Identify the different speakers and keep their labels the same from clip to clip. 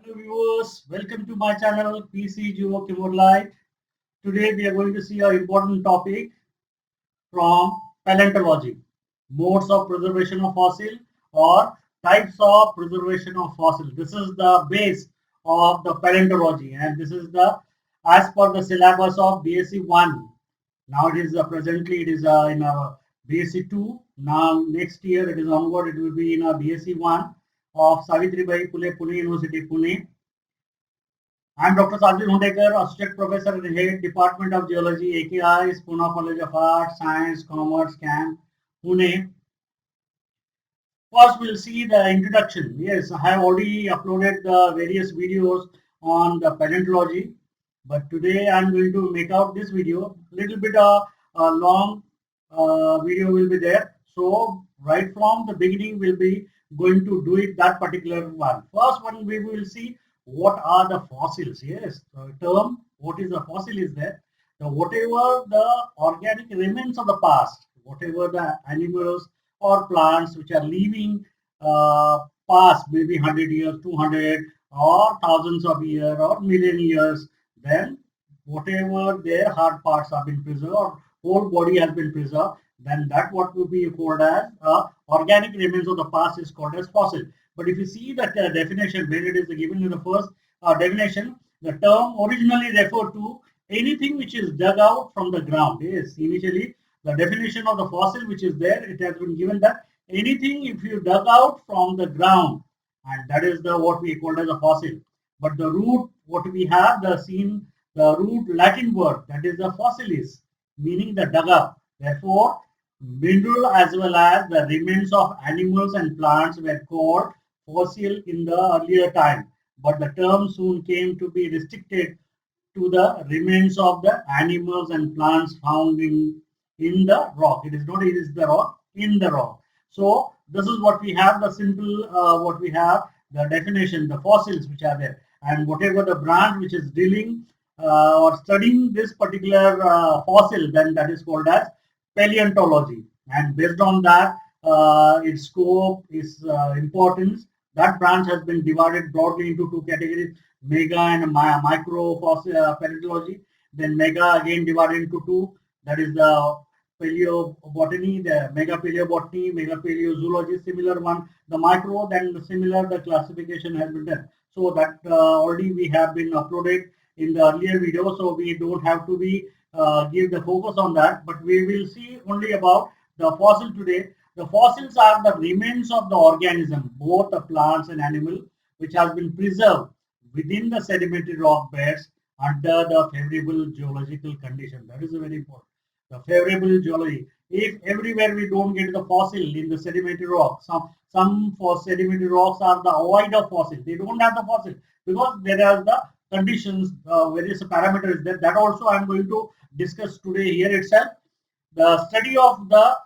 Speaker 1: Hello viewers, welcome to my channel PC Geo Keyboard Live. Today we are going to see an important topic from paleontology, modes of preservation of fossil or types of preservation of fossil. This is the base of the paleontology and this is the as per the syllabus of BSc 1. Now it is presently it is in our BSc 2. Now next year it is onward it will be in our BSc 1 of Savitribai Phule Pune University Pune. I am Dr. Sajid Hundekar, Associate Professor and Head Department of Geology, AKI, Pune College of Arts, Science, Commerce, CAM, Pune. First, we'll see the introduction. Yes, I have already uploaded the various videos on the paleontology, but today I'm going to make out this video. Little bit a long video will be there. So right from the beginning, we'll be going to do it that particular one. First one, we will see what are the fossils. Yes, the term what is the fossil is there. Now, whatever the organic remains of the past, whatever the animals or plants which are living past maybe 100 years, 200 or thousands of years or million years, then whatever their hard parts have been preserved or whole body has been preserved, then that what will be called as organic remains of the past is called as fossil. But if you see that definition where it is given in the first definition, the term originally referred to anything which is dug out from the ground. Yes, initially the definition of the fossil which is there, it has been given that anything if you dug out from the ground, and that is the what we call as a fossil. But the root, what we have, the root Latin word, that is the fossilis, meaning the dug up. Therefore, mineral as well as the remains of animals and plants were called fossil in the earlier time. But the term soon came to be restricted to the remains of the animals and plants found in the rock. It is not it is the rock, in the rock. So this is what we have, the simple what we have, the definition, the fossils which are there. And whatever the branch which is dealing or studying this particular fossil, then that is called as paleontology. And based on that, its scope, its importance, that branch has been divided broadly into two categories: mega and micro fossil paleontology. Then mega again divided into two, that is the paleobotany, the mega paleobotany, mega paleozoology, similar one. The micro, then the similar, the classification has been done. So that already we have been uploaded in the earlier video, so we don't have to be give the focus on that, but we will see only about the fossil today. The fossils are the remains of the organism, both the plants and animal, which has been preserved within the sedimentary rock beds under the favorable geological condition. That is very important. The favorable geology. If everywhere we don't get the fossil in the sedimentary rock, some for sedimentary rocks are the void of fossil. They don't have the fossil because there are the conditions, various parameters that also I am going to discuss today here itself. The study of the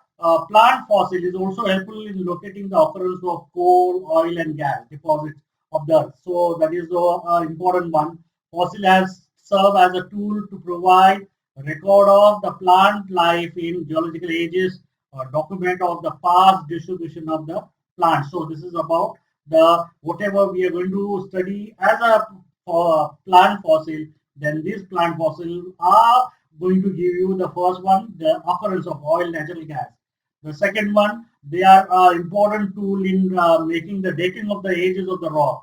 Speaker 1: plant fossil is also helpful in locating the occurrence of coal, oil, and gas deposits of the earth. So that is the important one. Fossil has served as a tool to provide a record of the plant life in geological ages, a document of the past distribution of the plant. So this is about the whatever we are going to study as a plant fossil. Then these plant fossils are going to give you the first one, the occurrence of oil, natural gas. The second one, they are important tool in making the dating of the ages of the rock.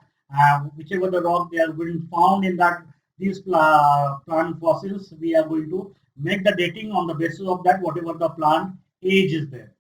Speaker 1: Whichever the rock they are being found in that these plant fossils, we are going to make the dating on the basis of that whatever the plant age is there.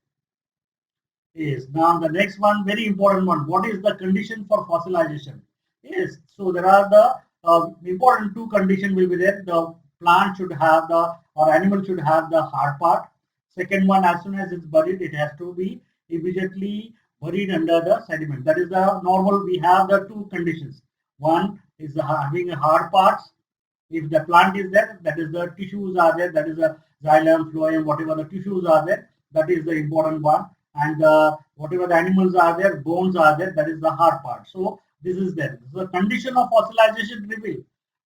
Speaker 1: Is now the next one, very important one. What is the condition for fossilization? Yes, so there are the important two conditions will be there. The plant should have the or animal should have the hard part. Second one, as soon as it's buried, it has to be immediately buried under the sediment. That is the normal. We have the two conditions. One is having a hard parts. If the plant is there, that is the tissues are there. That is the xylem, phloem, whatever the tissues are there. That is the important one. And whatever the animals are there, bones are there. That is the hard part. So this is there. The condition of fossilization reveal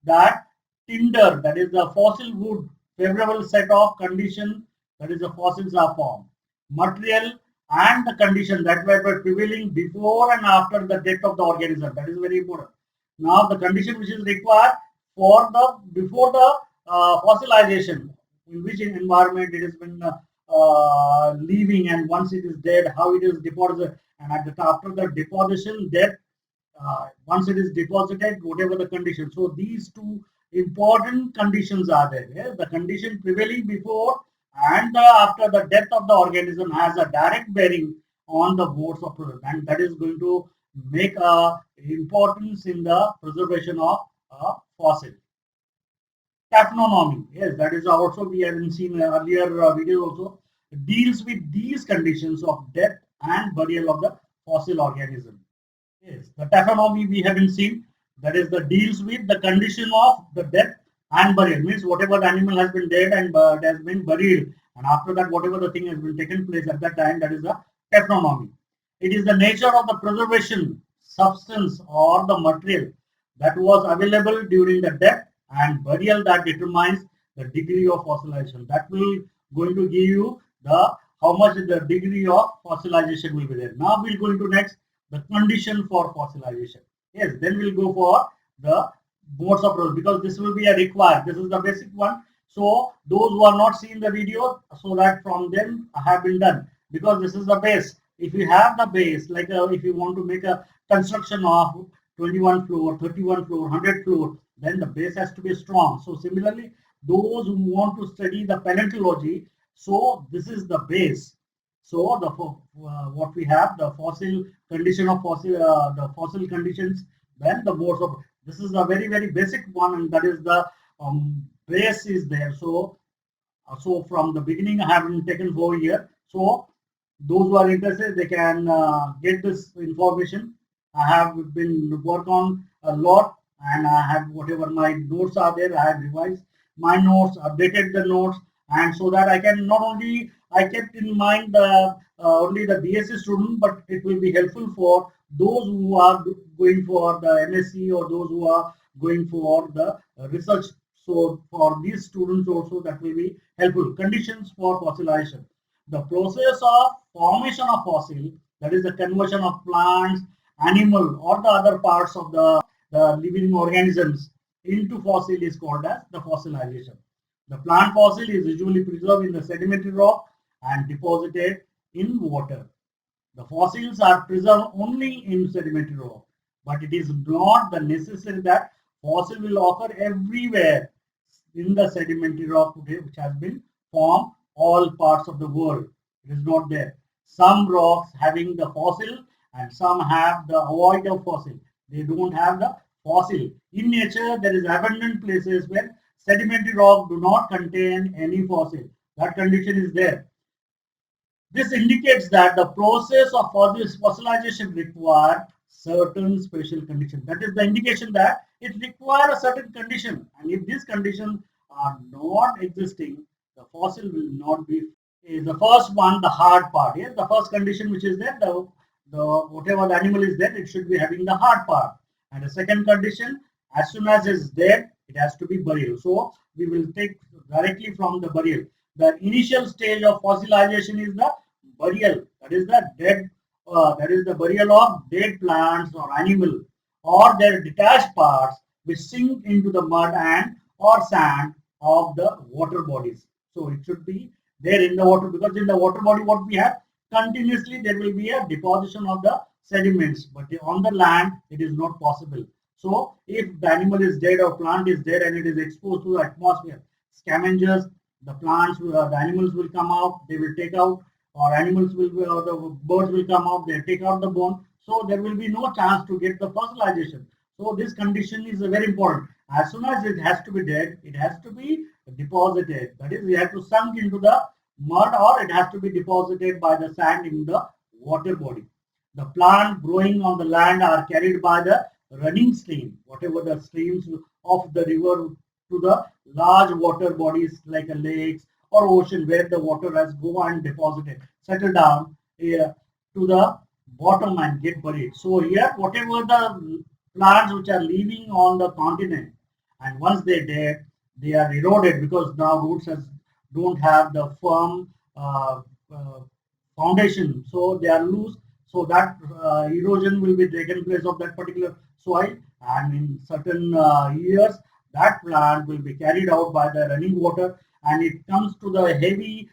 Speaker 1: that tinder, that is the fossil wood, favorable set of condition, that is the fossils are formed. Material and the condition that were prevailing before and after the death of the organism. That is very important. Now the condition which is required for the before the fossilization, in which environment it has been leaving, and once it is dead, how it is deposited, and after the deposition, death, once it is deposited, whatever the condition. So these two important conditions are there. Yeah? The condition prevailing before and after the death of the organism has a direct bearing on the modes of production, and that is going to make a importance in the preservation of fossil. Taxonomy, yes, that is also we have seen earlier videos also, deals with these conditions of death and burial of the fossil organism. Yes, the taxonomy we haven't seen, that is the deals with the condition of the death and burial, means whatever the animal has been dead and has been buried, and after that whatever the thing has been taken place at that time, that is the taxonomy. It is the nature of the preservation substance or the material that was available during the death and burial that determines the degree of fossilization. That will going to give you the how much the degree of fossilization will be there. Now we'll go into next the condition for fossilization. Yes, then we'll go for the modes of production, because this will be a required. This is the basic one. So those who are not seeing the video, so that from them have been done, because this is the base. If you have the base, like if you want to make a construction of 21 floor, 31 floor, 100 floor, then the base has to be strong. So similarly, those who want to study the paleontology, so this is the base. So the what we have, the fossil condition of fossil, the fossil conditions, then the modes of, this is a very basic one, and that is the base is there. So so from the beginning I haven't taken over here. So those who are interested, they can get this information. I have been work on a lot, and I have whatever my notes are there, I have revised my notes, updated the notes, and so that I can not only I kept in mind the only the BSc student, but it will be helpful for those who are going for the MSc or those who are going for the research. So for these students also that will be helpful. Conditions for fossilization. The process of formation of fossil, that is the conversion of plants, animal or the other parts of the living organisms into fossil, is called as the fossilization. The plant fossil is usually preserved in the sedimentary rock and deposited in water. The fossils are preserved only in sedimentary rock, but it is not the necessary that fossil will occur everywhere in the sedimentary rock which has been formed all parts of the world. It is not there. Some rocks having the fossil and some have the void of fossil. They don't have the fossil. In nature, there is abundant places where sedimentary rock do not contain any fossil. That condition is there. This indicates that the process of fossilization required certain special conditions. That is the indication that it requires a certain condition, and if these conditions are not existing, the fossil will not be. The first one, the hard part. Yes, the first condition which is there, the whatever the animal is dead, it should be having the hard part. And the second condition, as soon as it's dead, it has to be burial. So we will take directly from the burial. The initial stage of fossilization is the burial. That is the dead. That is the burial of dead plants or animal or their detached parts which sink into the mud and or sand of the water bodies. So it should be there in the water, because in the water body what we have, continuously there will be a deposition of the sediments, but on the land it is not possible. So if the animal is dead or plant is dead and it is exposed to the atmosphere, scavengers, the plants, the animals will come out, they will take out, or animals will, or the birds will come out, they take out the bone. So there will be no chance to get the fossilization. So this condition is very important. As soon as it has to be dead, it has to be deposited. That is, we have to sunk into the mud, or it has to be deposited by the sand in the water body. The plant growing on the land are carried by the running stream, whatever the streams of the river, to the large water bodies like a lakes or ocean, where the water has go and deposited, settle down here to the bottom and get buried. So here, whatever the plants which are living on the continent, and once they dead, they are eroded, because now roots don't have the firm foundation, so they are loose. So that erosion will be taken place of that particular soil, and in certain years that plant will be carried out by the running water, and it comes to the heavy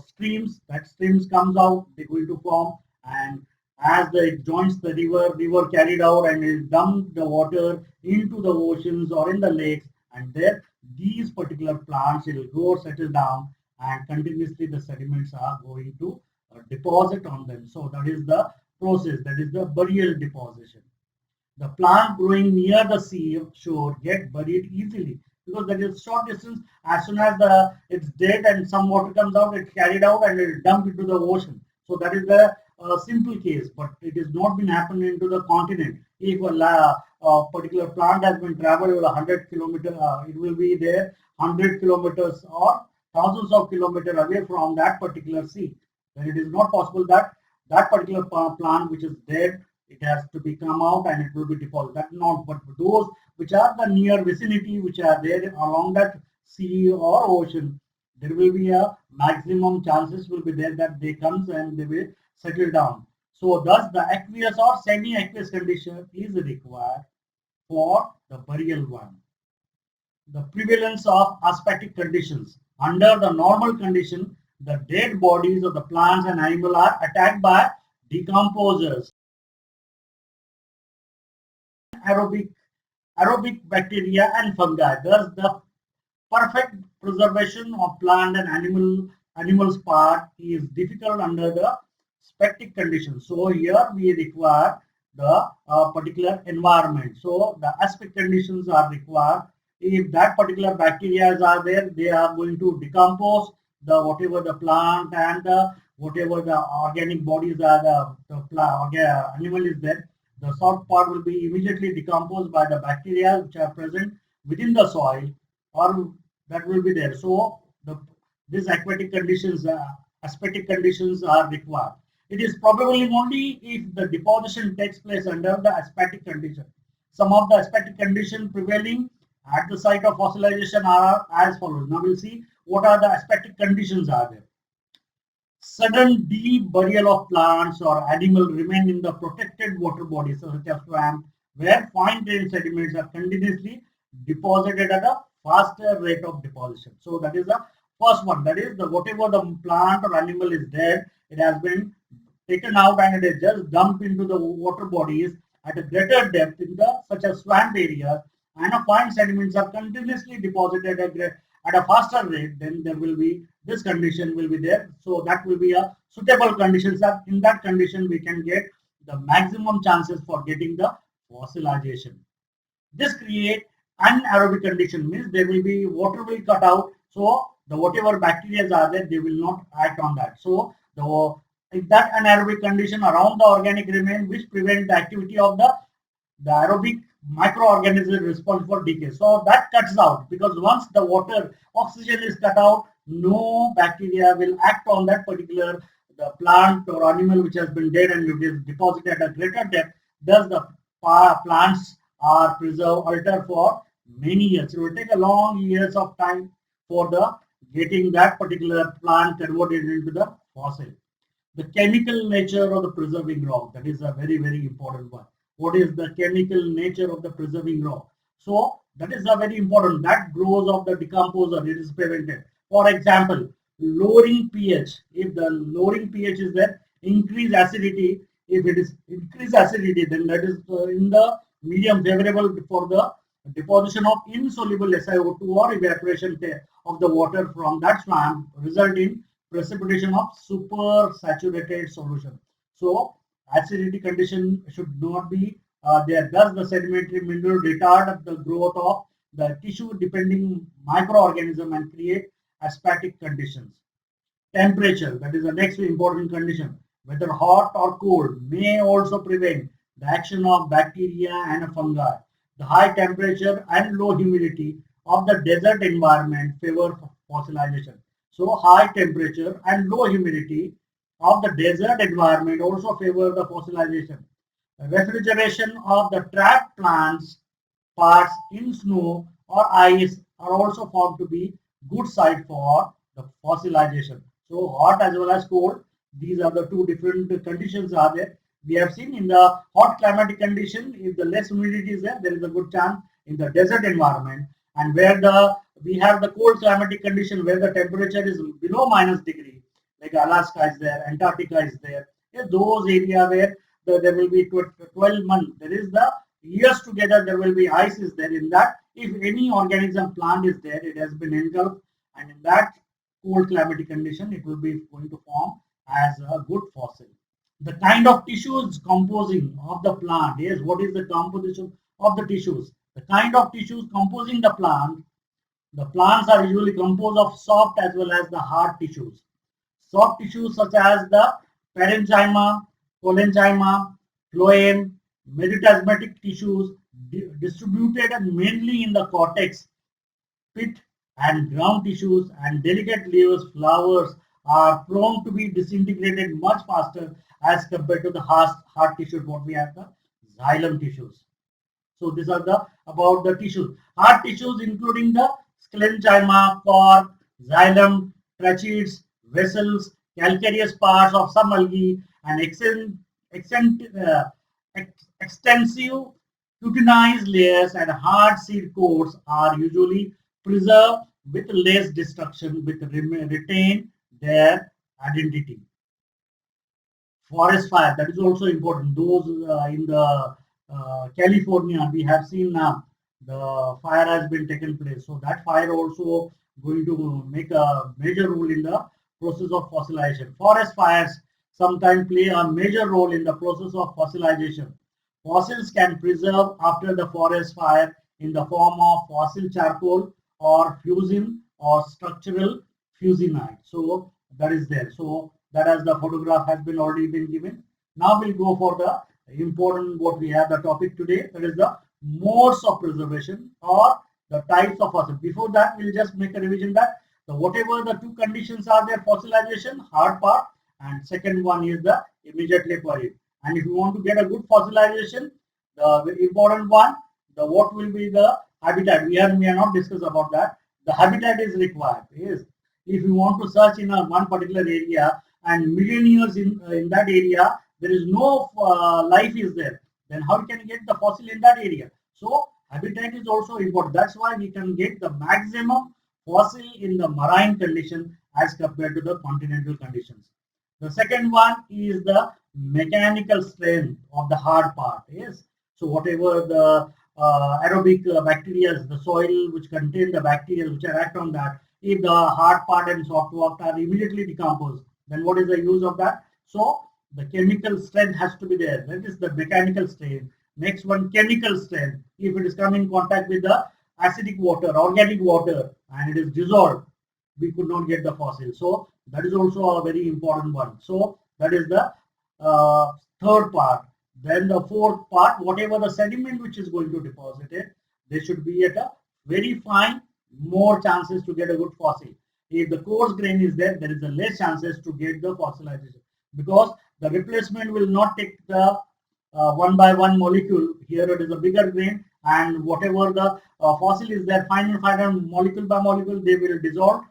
Speaker 1: streams. That streams comes out, they're going to form, and as it joins the river carried out and is dumped the water into the oceans or in the lakes, and there these particular plants will go settle down, and continuously the sediments are going to deposit on them. So that is the process, that is the burial deposition. The plant growing near the sea shore get buried easily because that is short distance. As soon as it's dead and some water comes out, it's carried out and it's dumped into the ocean. So that is the simple case, but it has not been happening into the continent. If a particular plant has been traveled 100 kilometers, it will be there 100 kilometers or thousands of kilometers away from that particular sea. Then it is not possible that that particular plant which is dead, it has to be come out and it will be deposited. That not, but those which are the near vicinity, which are there along that sea or ocean, there will be a maximum chances will be there that they comes and they will settle down. So thus the aqueous or semi-aqueous condition is required for the burial one. The prevalence of asphatic conditions. Under the normal condition, the dead bodies of the plants and animals are attacked by decomposers, aerobic bacteria and fungi. Thus, the perfect preservation of plant and animals part is difficult under the spectic conditions. So here we require the particular environment. So the aspect conditions are required. If that particular bacteria are there, they are going to decompose the whatever the plant and the whatever the organic bodies are, the animal is there. The soft part will be immediately decomposed by the bacteria which are present within the soil, or that will be there. So these aquatic conditions, asphatic conditions are required. It is probably only if the deposition takes place under the asphatic condition. Some of the asphatic conditions prevailing at the site of fossilization are as follows. Now we'll see what are the asphatic conditions are there. Sudden deep burial of plants or animal remain in the protected water bodies such as swamp, where fine grained sediments are continuously deposited at a faster rate of deposition. So that is the first one. That is the whatever the plant or animal is dead, it has been taken out and it is just dumped into the water bodies at a greater depth in the such as swamp areas, and a fine sediments are continuously deposited at a faster rate, then there will be this condition will be there. So that will be a suitable conditions that in that condition we can get the maximum chances for getting the fossilization. This create anaerobic condition, means there will be water will cut out, so the whatever bacteria are there, they will not act on that. So the if that anaerobic condition around the organic remain which prevent the activity of the aerobic microorganisms responsible for decay. So that cuts out, because once the water oxygen is cut out, no bacteria will act on that particular the plant or animal which has been dead and it is deposited at a greater depth. Thus the plants are preserved altered for many years. It will take a long years of time for the getting that particular plant converted into the fossil. The chemical nature of the preserving rock, that is a very, very important one. What is the chemical nature of the preserving rock? So that is a very important. That grows of the decomposer, it is prevented. For example, lowering pH. If the lowering pH is there, increase acidity. If it is increased acidity, then that is in the medium favorable for the deposition of insoluble SiO2 or evaporation of the water from that swamp, result in precipitation of super saturated solution. So acidity condition should not be there. Thus the sedimentary mineral retard the growth of the tissue depending microorganism and create asphatic conditions. Temperature, that is the next important condition, whether hot or cold, may also prevent the action of bacteria and fungi. The high temperature and low humidity of the desert environment favor fossilization. So high temperature and low humidity of the desert environment also favor the fossilization. Refrigeration of the trapped plants parts in snow or ice are also found to be good site for the fossilization. So hot as well as cold, these are the two different conditions are there. We have seen in the hot climatic condition, if the less humidity is there, there is a good chance in the desert environment. And where we have the cold climatic condition where the temperature is below -degree, like Alaska is there, Antarctica is there. Yeah, those areas where there will be 12 months. There is the years together, there will be ice is there. In that, if any organism plant is there, it has been engulfed, and in that cold climatic condition, it will be going to form as a good fossil. The kind of tissues composing of the plant is what is the composition of the tissues. The kind of tissues composing the plants are usually composed of soft as well as the hard tissues. Soft tissues such as the parenchyma, collenchyma, phloem, mesotasmatic tissues distributed mainly in the cortex, pit and ground tissues, and delicate leaves, flowers are prone to be disintegrated much faster as compared to the hard tissues, what we have the xylem tissues. So these are the about the tissues. Hard tissues including the sclerenchyma, cork, xylem, tracheids, vessels, calcareous parts of some algae, and extensive cutinized layers and hard seed coats are usually preserved with less destruction, with retain their identity. Forest fire, that is also important. Those in the California, we have seen now the fire has been taken place. So that fire also going to make a major role in the process of fossilization. Forest fires sometimes play a major role in the process of fossilization. Fossils can preserve after the forest fire in the form of fossil charcoal or fusin or structural fusinite. So that is there. So that as the photograph has been already been given. Now we'll go for the important what we have the topic today, that is the modes of preservation or the types of fossil. Before that, we'll just make a revision that whatever the two conditions are there, fossilization, hard part, and second one is the immediately buried. And if you want to get a good fossilization, the important one, the what will be the habitat. We are not discuss about that. The habitat is required. Yes, if you want to search in a one particular area and million years in that area, there is no life is there, then how can you get the fossil in that area? So habitat is also important. That's why we can get the maximum fossil in the marine condition as compared to the continental conditions. The second one is the mechanical strength of the hard part. Yes, so whatever the aerobic bacteria, the soil which contain the bacteria which are act on that, if the hard part and soft part are immediately decomposed, then what is the use of that? So the chemical strength has to be there. That is the mechanical strength. Next one, chemical strength. If it is come in contact with the acidic water, organic water, and it is dissolved, we could not get the fossil. So that is also a very important one. So that is the third part. Then the fourth part, whatever the sediment which is going to deposit it, they should be at a very fine, more chances to get a good fossil. If the coarse grain is there, there is a less chances to get the fossilization, because the replacement will not take the one by one molecule. Here it is a bigger grain, and whatever the fossil is there, final molecule by molecule, they will dissolve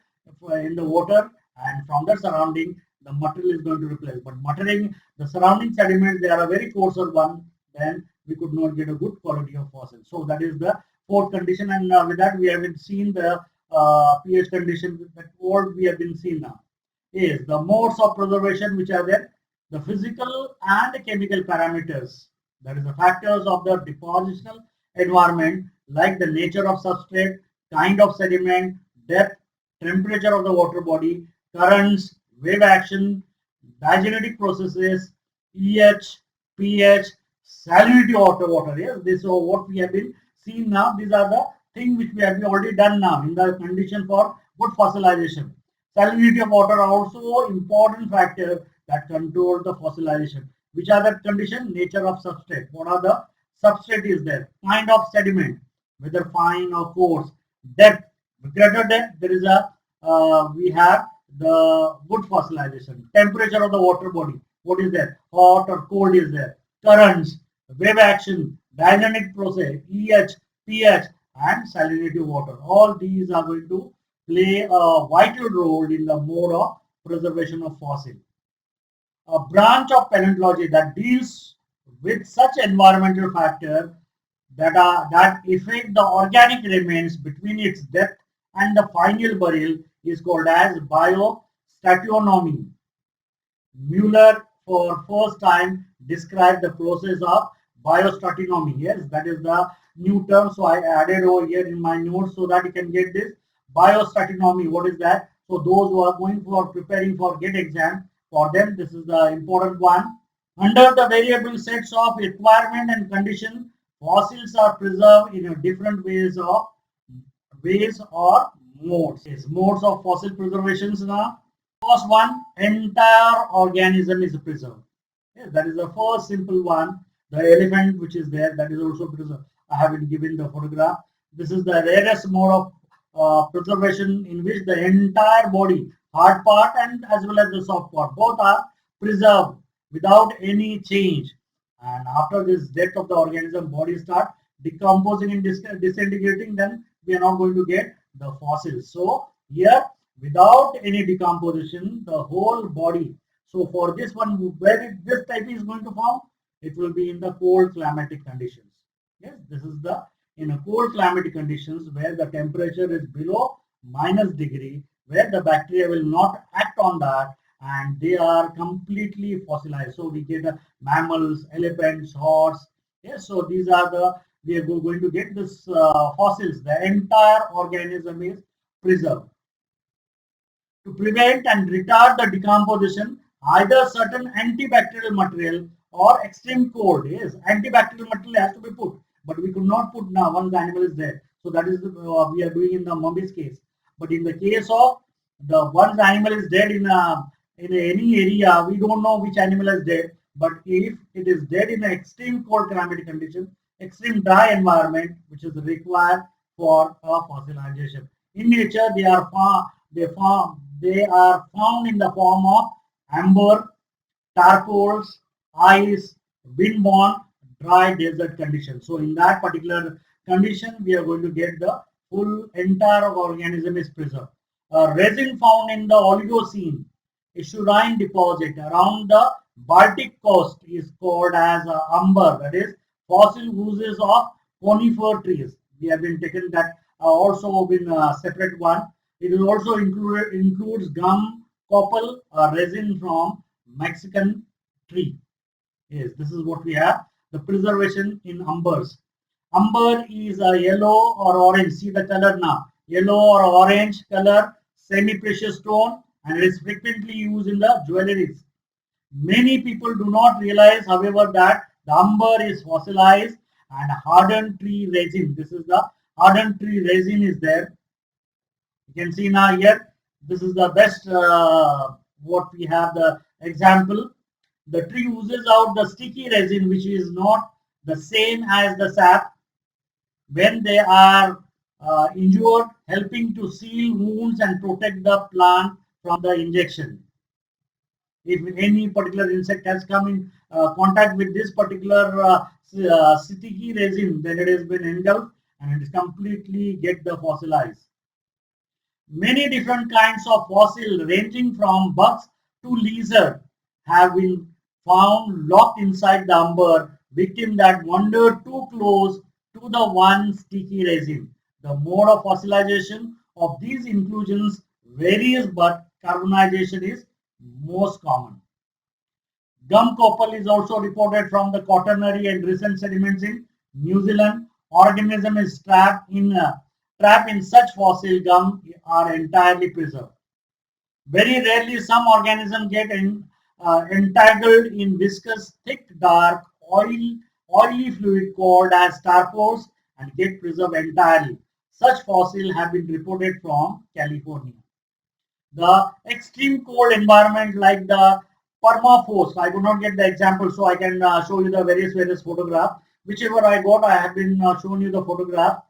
Speaker 1: in the water, and from the surrounding the material is going to replace. But material, the surrounding sediments, they are a very coarser one, then we could not get a good quality of fossil. So that is the fourth condition, and with that we have been seen the pH condition. That what we have been seen now is the modes of preservation which are there, the physical and chemical parameters, that is the factors of the depositional environment, like the nature of substrate, kind of sediment, depth, temperature of the water body, currents, wave action, diagenetic processes, EH, pH, salinity of the water. Yes, this is what we have been seen now. These are the things which we have already done now in the condition for good fossilization. Salinity of water are also important factor that control the fossilization. Which are the condition? Nature of substrate. What are the substrate is there? Kind of sediment, whether fine or coarse. Depth. Greater depth, there is a we have the good fossilization. Temperature of the water body. What is there? Hot or cold is there? Currents, wave action, dynamic process, EH, pH, and salinity of water. All these are going to play a vital role in the mode of preservation of fossil. a branch of paleontology that deals with such environmental factors that affect the organic remains between its depth and the final burial is called as biostatonomy. Mueller, for first time, described the process of biostatonomy. Yes, that is the new term. So I added over here in my notes so that you can get this biostatonomy. What is that? So those who are going for preparing for GATE exam, for them this is the important one. Under the variable sets of requirement and condition, fossils are preserved in a different ways or modes. Yes, modes of fossil preservations now. First one, entire organism is preserved. Yes, that is the first simple one. The elephant which is there, that is also preserved. I have been given the photograph. This is the rarest mode of preservation in which the entire body, hard part and as well as the soft part, both are preserved without any change. And after this death of the organism, body start decomposing and disintegrating, then we are not going to get the fossils. So here, without any decomposition, the whole body. So for this one, where this type is going to form, it will be in the cold climatic conditions. Yes, this is the in a cold climatic conditions where the temperature is below -degree, where the bacteria will not act on that and they are completely fossilized. So we get mammals, elephants, horse. Yes, so these are the we are going to get this fossils. The entire organism is preserved. To prevent and retard the decomposition, either certain antibacterial material or extreme cold. Yes, antibacterial material has to be put, but we could not put now once the animal is dead. So that is we are doing in the mummy's case. But in the case of the once the animal is dead in any area, we don't know which animal is dead. But if it is dead in an extreme cold climatic condition, extreme dry environment, which is required for fossilization. In nature, they are found in the form of amber, charcoals, ice, windborne, dry desert conditions. So in that particular condition, we are going to get the full entire organism is preserved. Resin found in the Oligocene, Esurine deposit around the Baltic coast is called as amber, that is fossil oozes of conifer trees. We have been taken that also been a separate one. It is also includes gum, copal, resin from Mexican tree. Yes, this is what we have. The preservation in umbers. Umber is a yellow or orange. See the color now. Yellow or orange color, semi-precious stone, and it is frequently used in the jewelries. Many people do not realize, however, that the umber is fossilized and hardened tree resin. This is the hardened tree resin is there. You can see now here, this is the best what we have the example. The tree oozes out the sticky resin which is not the same as the sap when they are injured, helping to seal wounds and protect the plant from the injection. If any particular insect has come in contact with this particular sticky resin, then it has been engulfed and it is completely get the fossilized. Many different kinds of fossil ranging from bugs to lizard have been found locked inside the umber, victim that wandered too close to the one sticky resin. The mode of fossilization of these inclusions varies, but carbonization is most common. Gum copal is also reported from the quaternary and recent sediments in New Zealand. Organism is trapped in such fossil gum are entirely preserved. Very rarely, some organisms get entangled in viscous, thick, dark, oily fluid called as tarpores and get preserved entirely. Such fossils have been reported from California. The extreme cold environment like the permafrost, I could not get the example, so I can show you the various photograph. Whichever I got, I have been showing you the photograph.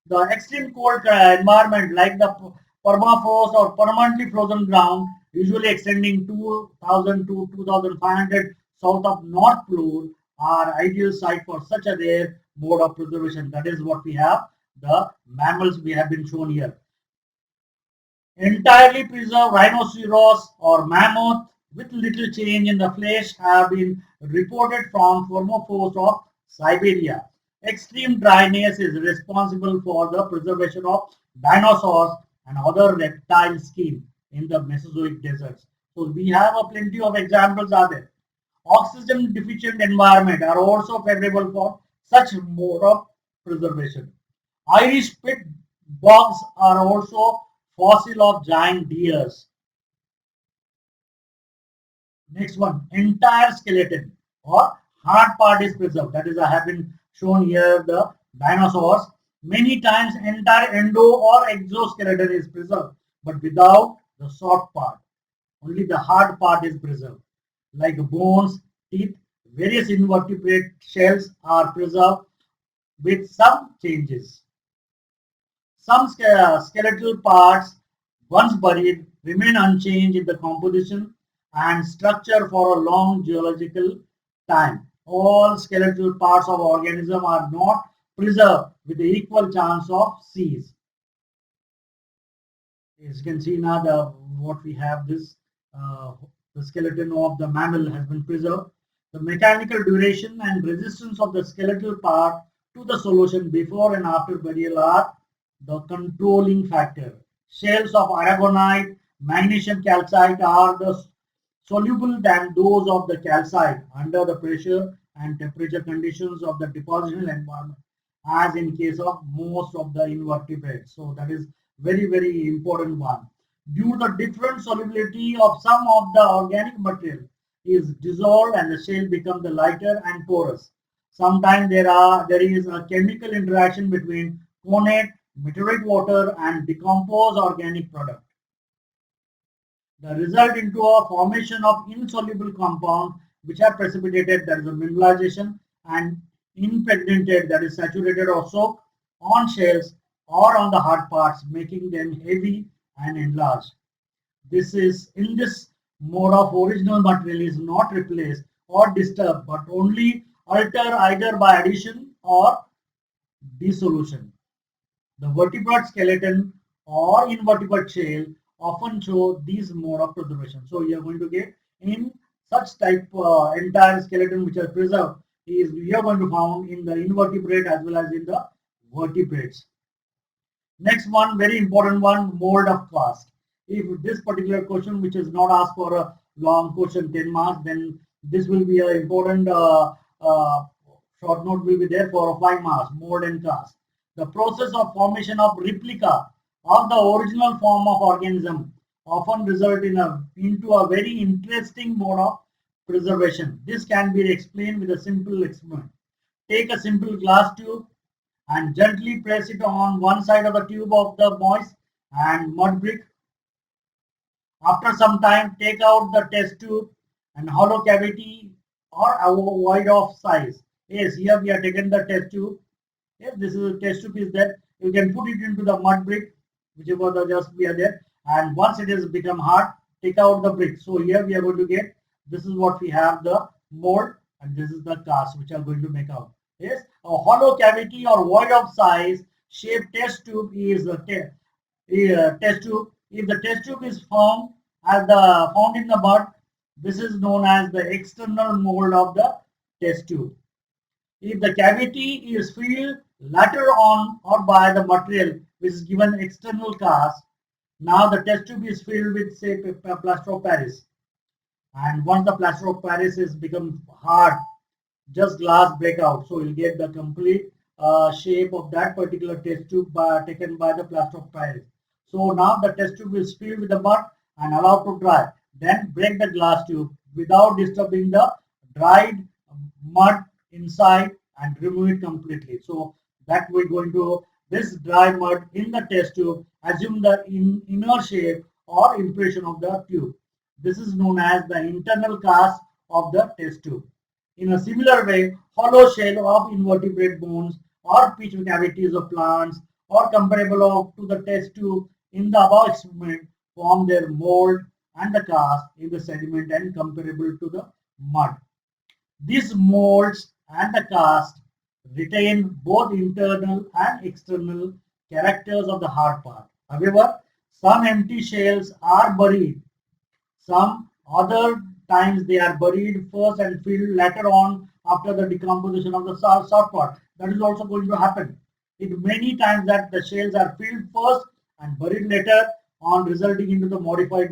Speaker 1: The extreme cold environment like the permafrost or permanently frozen ground, usually extending 2000 to 2500 south of North Pole, are ideal site for such a rare mode of preservation. That is what we have. The mammals we have been shown here. Entirely preserved rhinoceros or mammoth, with little change in the flesh have been reported from permafrost of Siberia. Extreme dryness is responsible for the preservation of dinosaurs and other reptile skin in the Mesozoic deserts. So we have a plenty of examples are there. Oxygen deficient environment are also favorable for such mode of preservation. Irish pit bogs are also fossil of giant deers. Next one, entire skeleton or hard part is preserved. That is, I have been shown here the dinosaurs. Many times entire endo or exoskeleton is preserved, but without the soft part. Only the hard part is preserved. Like bones, teeth, various invertebrate shells are preserved with some changes. Some skeletal parts, once buried, remain unchanged in the composition and structure for a long geological time. All skeletal parts of organism are not preserved with the equal chance of cease. As you can see now, what we have this the skeleton of the mammal has been preserved. The mechanical duration and resistance of the skeletal part to the solution before and after burial are the controlling factor. Shells of aragonite, magnesium calcite are the soluble than those of the calcite under the pressure and temperature conditions of the depositional environment, as in case of most of the invertebrates. So that is very important one. Due to the different solubility of some of the organic material is dissolved and the shell becomes the lighter and porous. Sometimes there is a chemical interaction between connate, meteorite water and decomposed organic product. The result into a formation of insoluble compound which are precipitated, that is a mineralization, and impregnated, that is saturated or soaked on shells or on the hard parts, making them heavy and enlarged. This is in this mode of original material is not replaced or disturbed but only altered either by addition or dissolution. The vertebrate skeleton or invertebrate shell often show these mode of preservation. So you are going to get in such type entire skeleton which are preserved is you are going to found in the invertebrate as well as in the vertebrates. Next one, very important one, mode of cast. If this particular question which is not asked for a long question 10 marks, then this will be an important short note will be there for 5 marks, mode and cast. The process of formation of replica of the original form of organism often result into a very interesting mode of preservation. This can be explained with a simple experiment. Take a simple glass tube and gently press it on one side of the tube of the moist and mud brick. After some time, take out the test tube and hollow cavity or a void of size. Yes, here we are taken the test tube. Yes, this is a test tube is there. You can put it into the mud brick, whichever the just we are there. And once it has become hard, take out the brick. So here we are going to get, this is what we have the mold and this is the cast which are going to make out. Yes, a hollow cavity or void of size shaped test tube is a test tube. If the test tube is found found in the mud, this is known as the external mold of the test tube. If the cavity is filled later on or by the material which is given external cast, now the test tube is filled with say plaster of Paris. And once the plaster of Paris is become hard, just glass breakout. So you'll get the complete shape of that particular test tube taken by the plaster of Paris. So now the test tube is filled with the mud and allowed to dry. Then break the glass tube without disturbing the dried mud inside and remove it completely. So that we're going to this dry mud in the test tube, assume the inner shape or impression of the tube. This is known as the internal cast of the test tube. In a similar way, hollow shell of invertebrate bones or pitch cavities of plants or comparable to the test tube in the above experiment form their mold and the cast in the sediment and comparable to the mud. These molds and the cast retain both internal and external characters of the hard part. However, some empty shells are buried, some Other times they are buried first and filled later on after the decomposition of the soft part. That is also going to happen. It many times that the shells are filled first and buried later on, resulting into the modified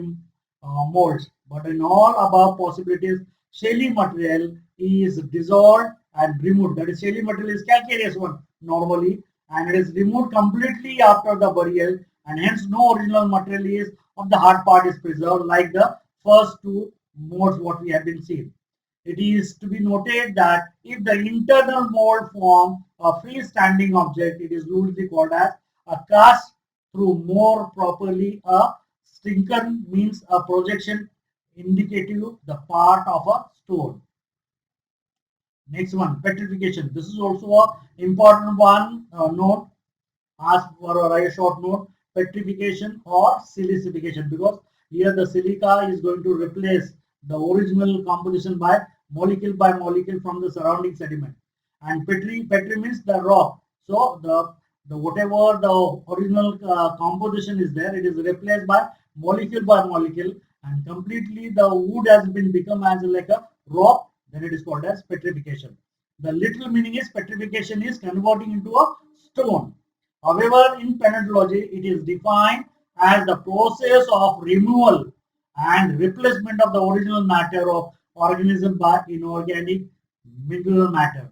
Speaker 1: molds. But in all above possibilities, shelly material is dissolved and removed. That is, shelly material is calcareous one normally, and it is removed completely after the burial, and hence no original material is of the hard part is preserved like the first two modes what we have been seen. It is to be noted that if the internal mold form a freestanding object, it is loosely called as a cast through. More properly, a stinker means a projection indicative the part of a stone. Next one, petrification. This is also a important one. Note, ask for a write a short note, petrification or silicification, because here the silica is going to replace the original composition by molecule from the surrounding sediment. And petri means the rock. So the whatever the original composition is there, it is replaced by molecule, and completely the wood has been become as like a rock. Then it is called as petrification. The literal meaning is petrification is converting into a stone. However, in paleontology, it is defined as the process of removal and replacement of the original matter of organism by inorganic mineral matter.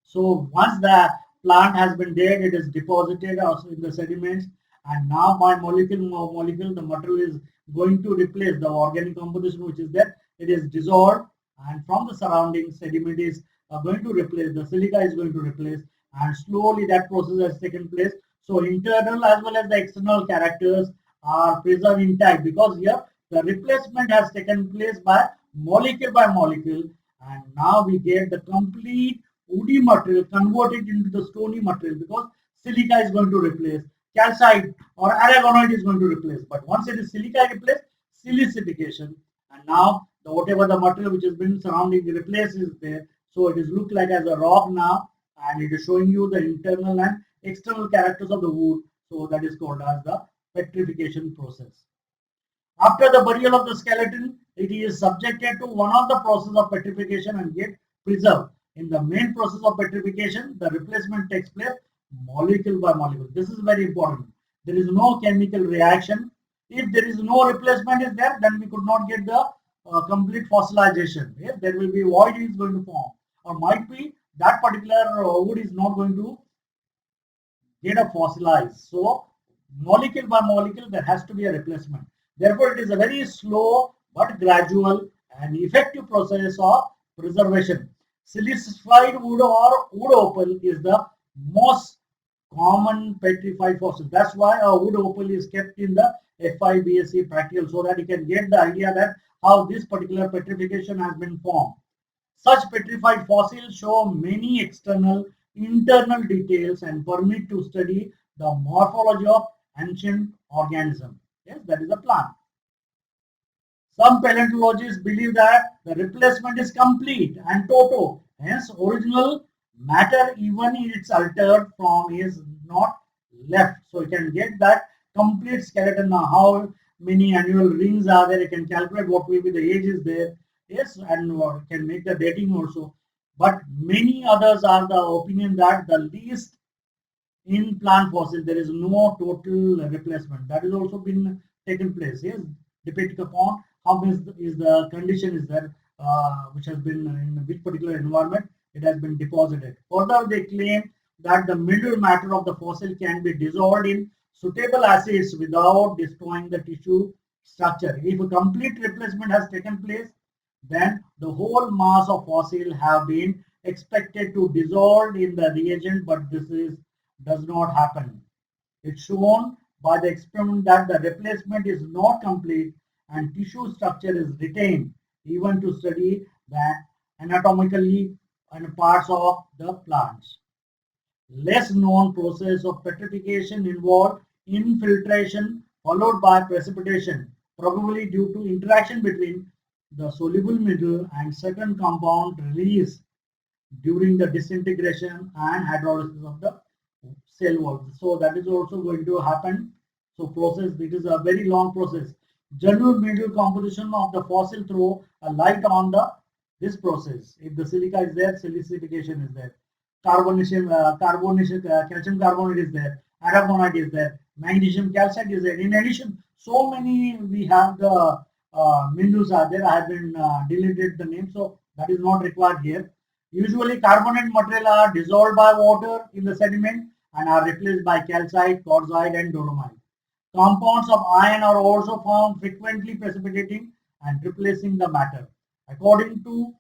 Speaker 1: So once the plant has been dead, it is deposited also in the sediments, and now by molecule, the material is going to replace the organic composition which is there. It is dissolved, and from the surrounding sediment is going to replace, the silica is going to replace, and slowly that process has taken place. So internal as well as the external characters are preserved intact, because here the replacement has taken place by molecule, and now we get the complete woody material converted into the stony material, because silica is going to replace, calcite or aragonite is going to replace. But once it is silica replaced, silicification, and now the whatever the material which has been surrounding the replace is there. So it is look like as a rock now, and it is showing you the internal and external characters of the wood. So that is called as the petrification process. After the burial of the skeleton, it is subjected to one of the process of petrification and get preserved. In the main process of petrification, the replacement takes place molecule by molecule. This is very important. There is no chemical reaction. If there is no replacement is there, then we could not get the complete fossilization. Yes, there will be void is going to form, or might be that particular wood is not going to get a fossilized. So molecule by molecule, there has to be a replacement. Therefore, it is a very slow but gradual and effective process of preservation. Silicified wood or wood opal is the most common petrified fossil. That's why a wood opal is kept in the FI BSc practical, so that you can get the idea that how this particular petrification has been formed. Such petrified fossils show many external, internal details and permit to study the morphology of ancient organism. Yes, that is a plant. Some paleontologists believe that the replacement is complete and total. Hence, original matter, even if it's altered form, is not left. So you can get that complete skeleton. Now, how many annual rings are there? You can calculate what will be the age is there. Yes, and can make the dating also. But many others are the opinion that the least in plant fossil there is no total replacement. That is also been taken place. Yes, depending upon how is the condition is there, which has been in which particular environment it has been deposited. Further, they claim that the mineral matter of the fossil can be dissolved in suitable acids without destroying the tissue structure. If a complete replacement has taken place, then the whole mass of fossil have been expected to dissolve in the reagent, but this does not happen. It's shown by the experiment that the replacement is not complete and tissue structure is retained, even to study the anatomically and parts of the plants. Less known process of petrification involve infiltration followed by precipitation, probably due to interaction between the soluble mineral and certain compound released during the disintegration and hydrolysis of the cell wall. So that is also going to happen. So process, it is a very long process. General mineral composition of the fossil throw a light on this process. If the silica is there, silicification is there. Calcium carbonate is there. Aragonite is there. Magnesium calcite is there. In addition, so many we have the minerals are there. I have been deleted the name, so that is not required here. Usually, carbonate material are dissolved by water in the sediment and are replaced by calcite, quartzite, and dolomite. Compounds of iron are also found frequently precipitating and replacing the matter. Accordingly,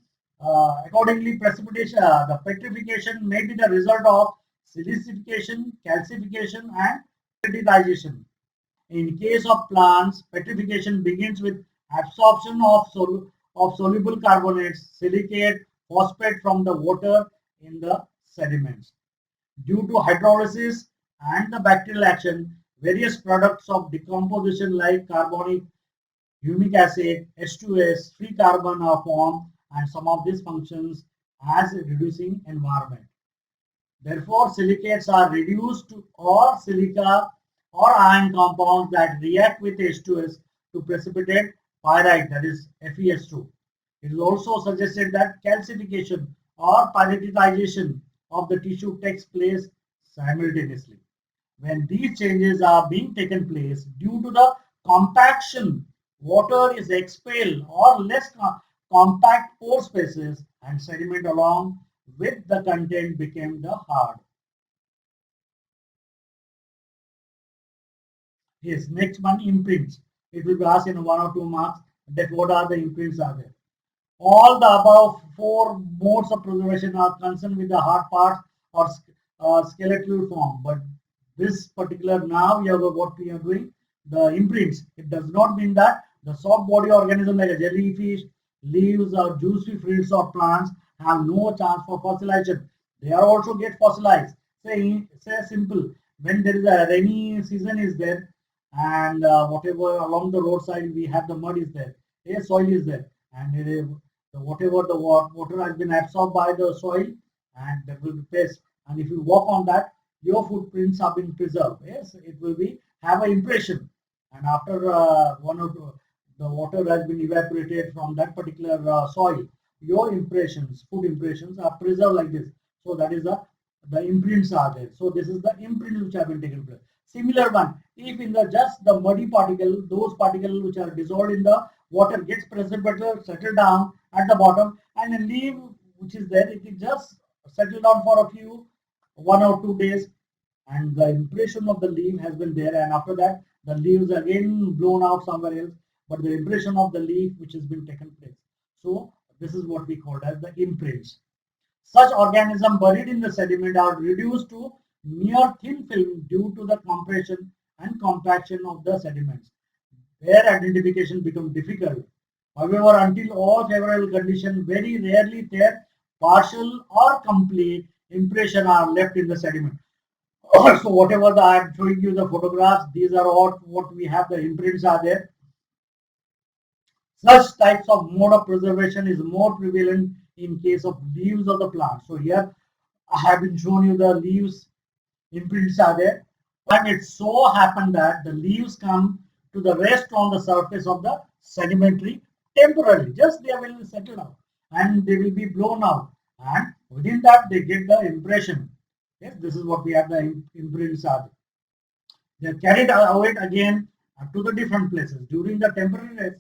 Speaker 1: precipitation, the petrification may be the result of silicification, calcification, and petrification. In case of plants, petrification begins with absorption of soluble carbonates, silicate, phosphate from the water in the sediments. Due to hydrolysis and the bacterial action, various products of decomposition like carbonic, humic acid, H2S, free carbon are formed, and some of these functions as reducing environment. Therefore, silicates are reduced to or silica or iron compounds that react with H2S to precipitate pyrite, that is FeS2. It is also suggested that calcification or pyritization of the tissue takes place simultaneously. When these changes are being taken place due to the compaction, water is expelled or less compact pore spaces and sediment along with the content became the hard. Yes, next one, imprints. It will be asked in 1 or 2 marks that what are the imprints are there. All the above four modes of preservation are concerned with the hard parts or skeletal form, but this particular now we have what we are doing, the imprints. It does not mean that the soft body organism like a jellyfish, leaves or juicy fruits or plants have no chance for fossilization. They are also get fossilized. Say simple, when there is a rainy season is there and whatever along the roadside we have the mud is there, soil is there, and whatever the water has been absorbed by the soil and there will be paste, and if you walk on that your footprints have been preserved. Yes, it will be have an impression, and after 1 or 2 the water has been evaporated from that particular soil, your impressions, foot impressions are preserved like this. So that is the imprints are there. So this is the imprints which have been taken place. Similar one, if in the just the muddy particle, those particles which are dissolved in the water gets precipitated, settle down at the bottom, and a leaf which is there, it is just settle down for a few 1 or 2 days, and the impression of the leaf has been there, and after that the leaves again blown out somewhere else, but the impression of the leaf which has been taken place. So this is what we call as the imprints. Such organisms buried in the sediment are reduced to mere thin film due to the compression and compaction of the sediments. Their identification becomes difficult. However, until all favorable conditions, very rarely their partial or complete impression are left in the sediment. So whatever I am showing you the photographs, these are all what we have, the imprints are there. Such types of mode of preservation is more prevalent in case of leaves of the plant. So here I have been shown you the leaves imprints are there. And it so happened that the leaves come to the rest on the surface of the sedimentary temporarily. Just they will settle out and they will be blown out. And within that they get the impression. Yes, this is what we have, the imprints are there. They are carried away again to the different places. During the temporary rest,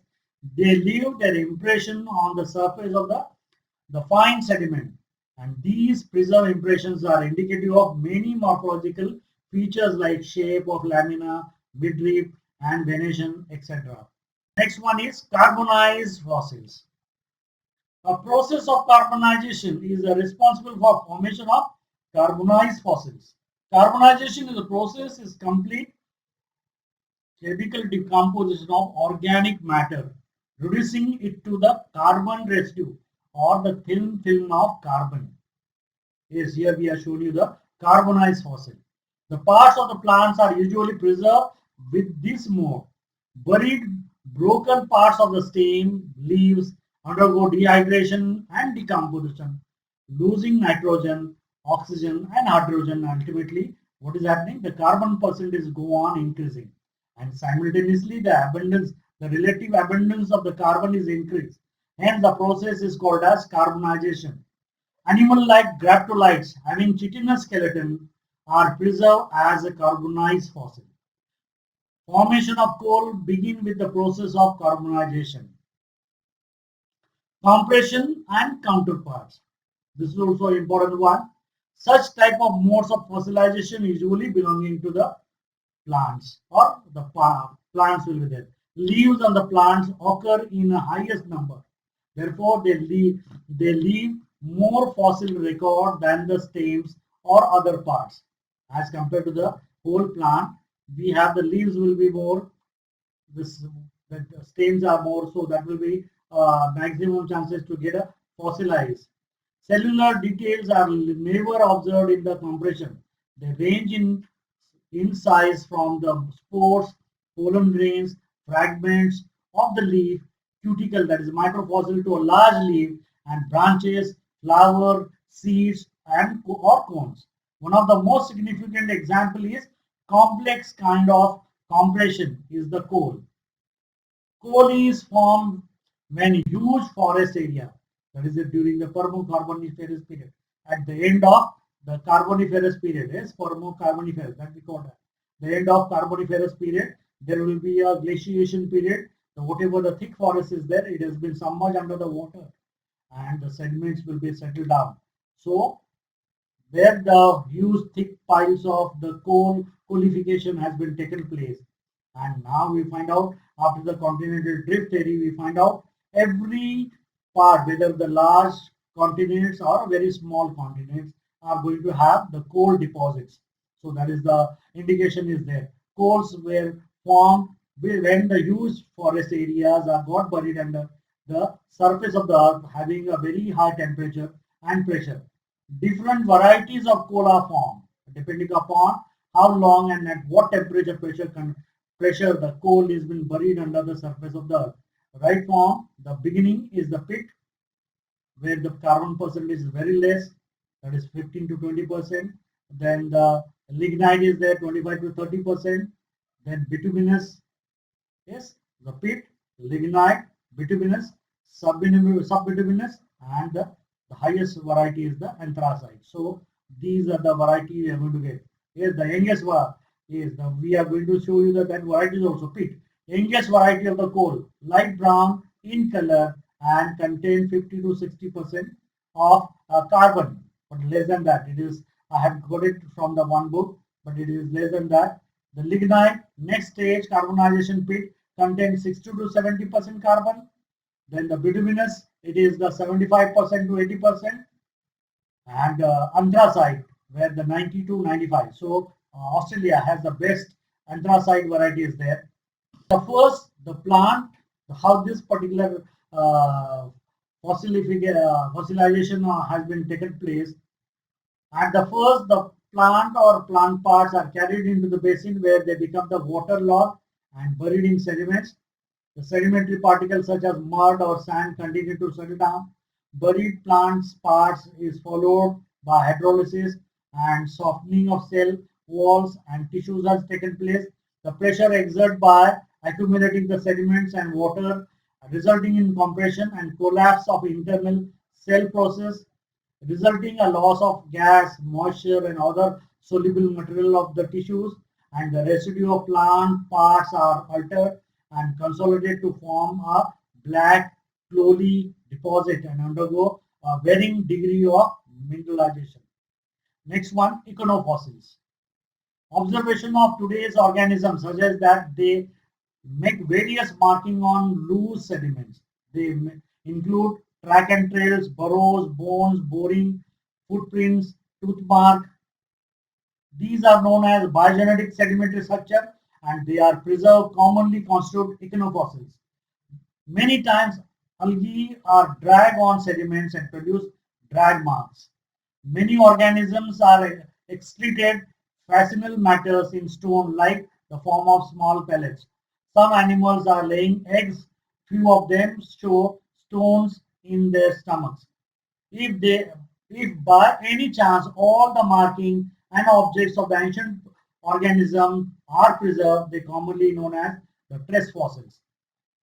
Speaker 1: they leave their impression on the surface of the fine sediment, and these preserved impressions are indicative of many morphological features like shape of lamina, midrib, and venation, etc. Next one is carbonized fossils. A process of carbonization is responsible for formation of carbonized fossils. Carbonization is a process is complete chemical decomposition of organic matter, reducing it to the carbon residue or the thin film of carbon. Yes, here we have shown you the carbonized fossil. The parts of the plants are usually preserved with this mode. Buried, broken parts of the stem, leaves undergo dehydration and decomposition, losing nitrogen, oxygen, and hydrogen. Ultimately, what is happening? The carbon percentage go on increasing, and simultaneously the abundance the relative abundance of the carbon is increased. Hence, the process is called as carbonization. Animal like graptolites having chitinous skeleton are preserved as a carbonized fossil. Formation of coal begin with the process of carbonization. Compression and counterparts. This is also an important one. Such type of modes of fossilization usually belonging to the plants or the plants will be there. Leaves on the plants occur in a highest number. Therefore, they leave more fossil record than the stems or other parts. As compared to the whole plant, we have the leaves will be more, this the stems are more, so that will be maximum chances to get a fossilized. Cellular details are never observed in the compression. They range in size from the spores, pollen grains, fragments of the leaf, cuticle that is microfossil to a large leaf and branches, flower, seeds and or cones. One of the most significant example is complex kind of compression is the coal. Coal is formed when huge forest area, that is during the Permo-Carboniferous period. At the end of the Carboniferous period, yes, Permo-Carboniferous, that we call that. The end of Carboniferous period, there will be a glaciation period. So whatever the thick forest is there, it has been submerged under the water and the sediments will be settled down. So where the huge thick piles of the coalification has been taken place. And now we find out after the continental drift theory, we find out every part, whether the large continents or very small continents are going to have the coal deposits. So that is the indication is there. Coals were formed when the huge forest areas are got buried under the surface of the earth having a very high temperature and pressure. Different varieties of coal are formed depending upon how long and at what temperature pressure the coal is been buried under the surface of the earth. Right form, the beginning is the pit where the carbon percentage is very less, that is 15 to 20%. Then the lignite is there 25 to 30%. Then bituminous, yes, the pit, lignite, bituminous, subbituminous, and the highest variety is the anthracite. So these are the variety we are going to get. Here the youngest one is the, we are going to show you that variety is also pit. Youngest variety of the coal, light brown in color and contain 50 to 60% of carbon, but less than that. It is, I have got it from the one book, but it is less than that. The lignite, next stage carbonization pit, contains 60 to 70% carbon. Then the bituminous, it is the 75% to 80%, and anthracite, where the 90 to 95. So Australia has the best anthracite variety is there. The first, the plant, how this particular fossilization has been taken place. At the first, the plant or plant parts are carried into the basin where they become the waterlogged and buried in sediments. The sedimentary particles such as mud or sand continue to settle down. Buried plants parts is followed by hydrolysis and softening of cell walls and tissues has taken place. The pressure exerted by accumulating the sediments and water resulting in compression and collapse of internal cell process, resulting a loss of gas, moisture and other soluble material of the tissues, and the residue of plant parts are altered and consolidated to form a black cloyly deposit and undergo a varying degree of mineralization. Next one, ichnofossils. Observation of today's organisms suggests that they make various marking on loose sediments. They include track and trails, burrows, bones, boring, footprints, tooth mark. These are known as biogenetic sedimentary structure and they are preserved commonly constitute ichnofossils. Many times algae are drag on sediments and produce drag marks. Many organisms are excreted fascinal matters in stone like the form of small pellets. Some animals are laying eggs. Few of them show stones in their stomachs. If they, if by any chance all the marking and objects of the ancient organism are preserved, they commonly known as the trace fossils.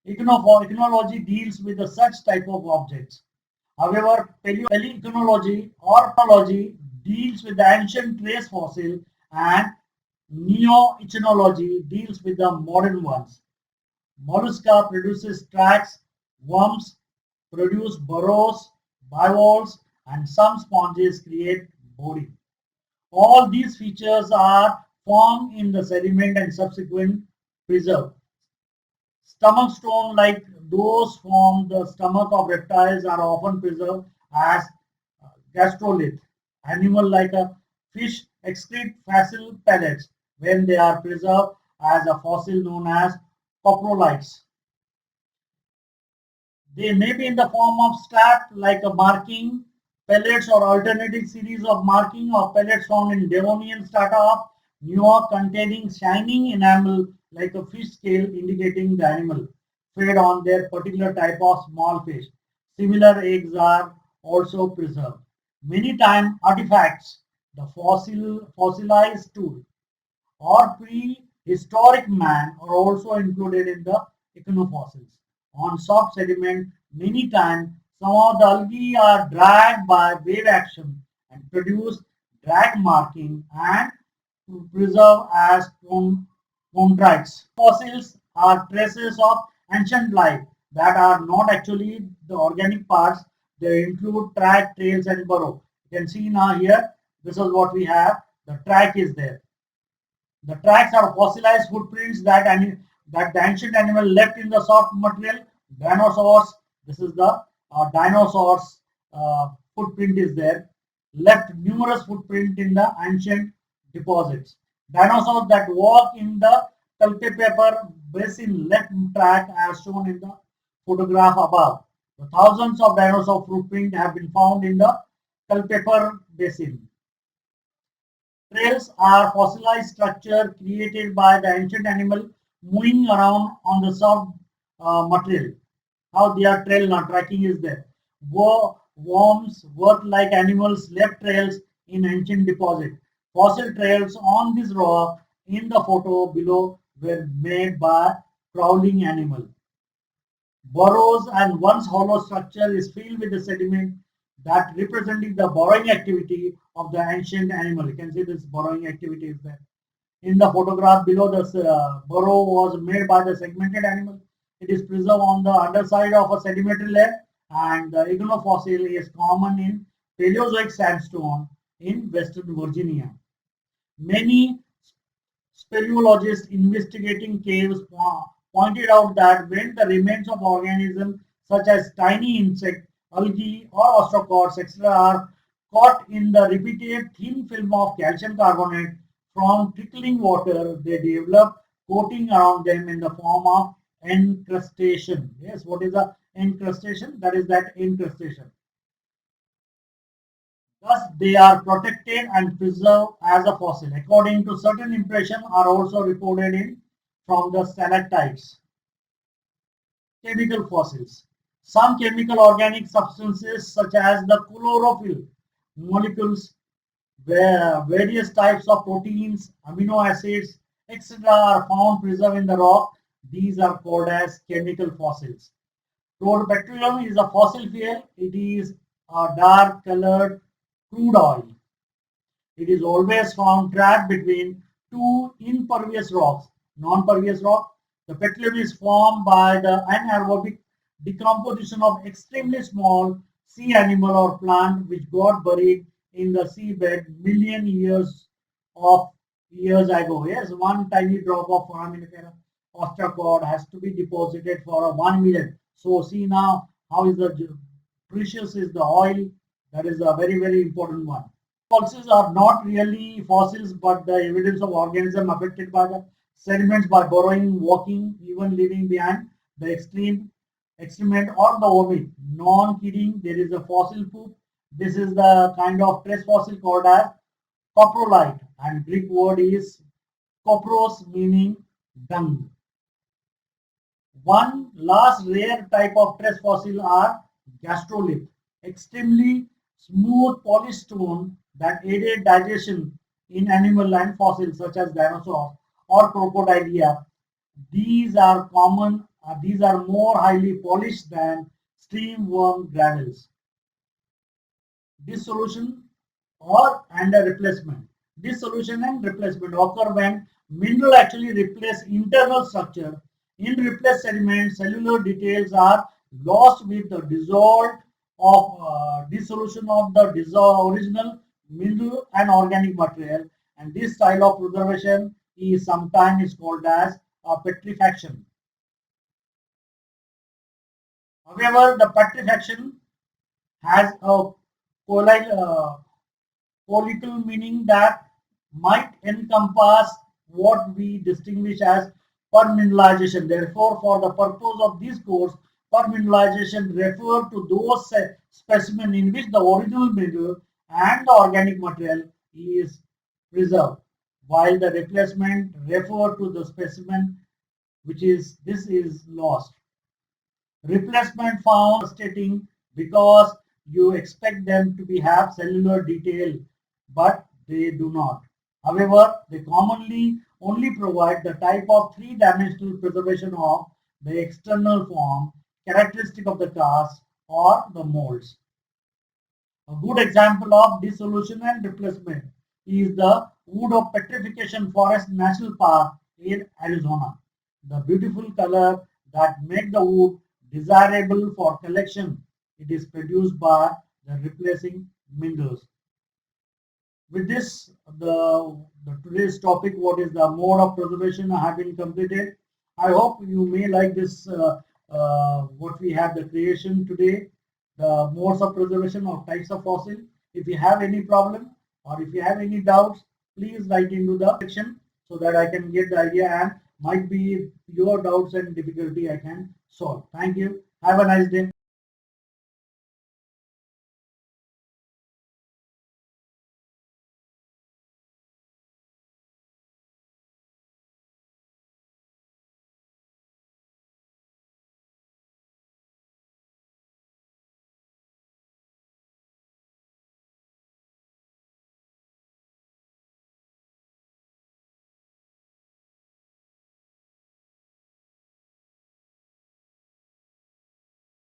Speaker 1: Ichnology deals with the such type of objects. However, paleoichnology or pathology deals with the ancient trace fossil, and neoichnology deals with the modern ones. Mollusca produces tracks, worms produce burrows, bivalves, and some sponges create body. All these features are formed in the sediment and subsequent preserve. Stomach stone like those from the stomach of reptiles are often preserved as gastrolith. Animal like a fish excrete fossil pellets when they are preserved as a fossil known as coprolites. They may be in the form of strap like a marking, pellets or alternative series of marking or pellets found in Devonian strata of New York containing shining enamel like a fish scale indicating the animal fed on their particular type of small fish. Similar eggs are also preserved. Many time artifacts, the fossilized tool or prehistoric man are also included in the ichnofossils. On soft sediment, many times some of the algae are dragged by wave action and produce drag marking and preserve as chondrites. Fossils are traces of ancient life that are not actually the organic parts. They include track, trails, and burrow. You can see now here, this is what we have. The track is there. The tracks are fossilized footprints that the ancient animal left in the soft material. Dinosaurs, this is the dinosaurs footprint is there. Left numerous footprint in the ancient deposits. Dinosaurs that walk in the Culpeper Basin left track as shown in the photograph above. The thousands of dinosaur footprints have been found in the Culpeper Basin. Trails are fossilized structure created by the ancient animal moving around on the soft material. How their trail now tracking is there. Worms work like animals left trails in ancient deposit. Fossil trails on this rock in the photo below were made by crawling animal. Burrows and once hollow structure is filled with the sediment that representing the burrowing activity of the ancient animal. You can see this burrowing activity is there. In the photograph below, the burrow was made by the segmented animal. It is preserved on the underside of a sedimentary layer, and the ignofossil is common in Paleozoic sandstone in Western Virginia. Many speleologists investigating caves pointed out that when the remains of organisms such as tiny insect, algae, or osteopods, etc., are caught in the repeated thin film of calcium carbonate from trickling water, they develop coating around them in the form of encrustation. Yes, what is the encrustation? That is that encrustation. Thus, they are protected and preserved as a fossil. According to certain impressions are also reported in from the stalactites. Chemical fossils. Some chemical organic substances such as the chlorophyll molecules, where various types of proteins, amino acids, etc. are found preserved in the rock. These are called as chemical fossils. Rhodopterygium is a fossil fuel. It is a dark colored crude oil. It is always found trapped between two impervious rocks, non-pervious rock. The petroleum is formed by the anaerobic decomposition of extremely small sea animal or plant which got buried in the seabed million of years ago. Yes, one tiny drop of foraminifera osteopod has to be deposited for a 1 million. So see now how is the precious is the oil. That is a very important one. Fossils are not really fossils, but the evidence of organism affected by the sediments by burrowing, walking, even leaving behind the extreme excrement or the vomit. Non-kidding, there is a fossil poop. This is the kind of trace fossil called as coprolite, and Greek word is copros, meaning dung. One last rare type of trace fossil are gastrolith, extremely smooth polished stone that aided digestion in animal and fossils such as dinosaurs or crocodilia. These are common, these are more highly polished than stream worn gravels. Dissolution or and a replacement. Dissolution and replacement occur when mineral actually replace internal structure. In replaced sediment, cellular details are lost with the dissolution of the original mineral and organic material, and this style of preservation is sometimes called as petrifaction. However, the petrifaction has a political meaning that might encompass what we distinguish as permineralization. Therefore, for the purpose of this course, permineralization refer to those specimens in which the original mineral and the organic material is preserved, while the replacement refer to the specimen which is lost. Replacement found stating because you expect them to be have cellular detail, but they do not. However, they commonly only provide the type of three-dimensional preservation of the external form, characteristic of the cast or the molds. A good example of dissolution and replacement is the Wood of Petrification Forest National Park in Arizona. The beautiful color that make the wood desirable for collection. It is produced by the replacing minerals. With this, the today's topic, what is the mode of preservation, have been completed. I hope you may like this, what we have the creation today, the modes of preservation or types of fossil. If you have any problem or if you have any doubts, please write into the section so that I can get the idea and might be your doubts and difficulty I can solve. Thank you. Have a nice day.